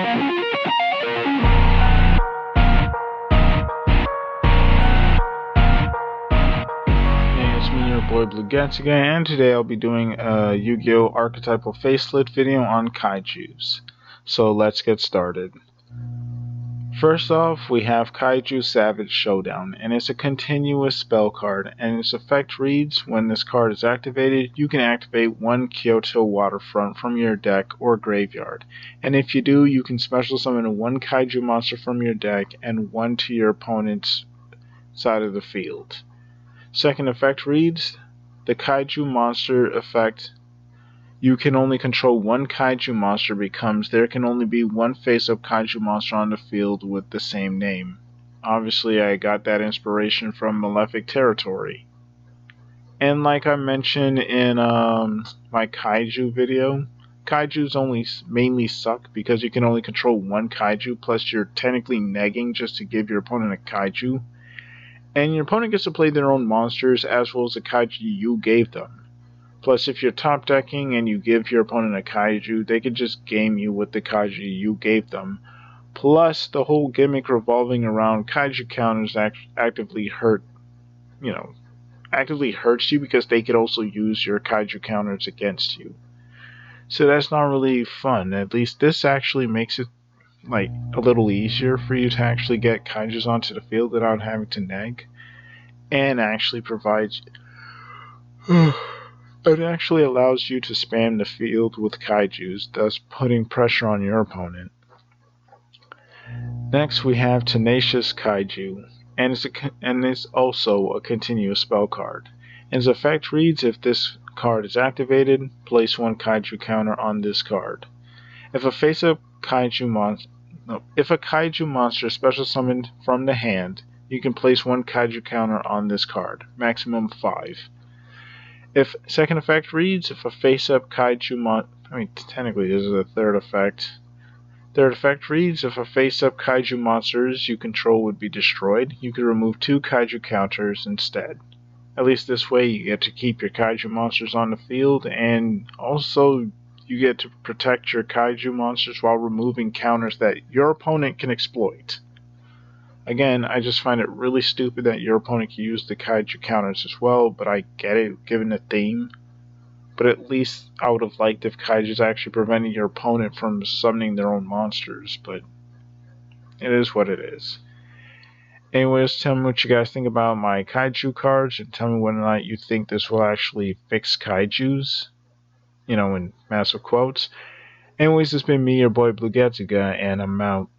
It's me, your boy Blue Getsuga, and today I'll be doing a Yu-Gi-Oh! Archetypal Facelift video on Kaijus. So let's get started. First off, we have Kaiju Savage Showdown, and it's a continuous spell card, and its effect reads, when this card is activated, you can activate one Kyoto Waterfront from your deck or graveyard, and if you do, you can special summon one Kaiju monster from your deck and one to your opponent's side of the field. Second effect reads, the Kaiju monster effect, you can only control one Kaiju monster becomes there can only be one face-up Kaiju monster on the field with the same name. Obviously I got that inspiration from Malefic Territory. And like I mentioned in my Kaiju video, Kaijus only mainly suck because you can only control one Kaiju, plus you're technically negging just to give your opponent a Kaiju. And your opponent gets to play their own monsters as well as the Kaiju you gave them. Plus, if you're top decking and you give your opponent a Kaiju, they can just game you with the Kaiju you gave them. Plus, the whole gimmick revolving around Kaiju counters actively hurts you because they could also use your Kaiju counters against you. So that's not really fun. At least this actually makes it like a little easier for you to actually get Kaijus onto the field without having to neg, and actually provides it actually allows you to spam the field with Kaijus, thus putting pressure on your opponent. Next we have Tenacious Kaiju, and it's also a continuous spell card. And its effect reads, if this card is activated, place one Kaiju counter on this card. If a face-up Kaiju monster is special summoned from the hand, you can place one Kaiju counter on this card, maximum 5. If second effect reads, if a face-up Kaiju technically this is a third effect. Third effect reads, if a face-up Kaiju monsters you control would be destroyed, you can remove 2 Kaiju counters instead. At least this way you get to keep your Kaiju monsters on the field, and also you get to protect your Kaiju monsters while removing counters that your opponent can exploit. Again, I just find it really stupid that your opponent can use the Kaiju counters as well, but I get it given the theme. But at least I would have liked if Kaijus actually prevented your opponent from summoning their own monsters, but it is what it is. Anyways, tell me what you guys think about my Kaiju cards, and tell me whether or not you think this will actually fix Kaijus. In massive quotes. Anyways, it's been me, your boy Blue Getsuga, and I'm out.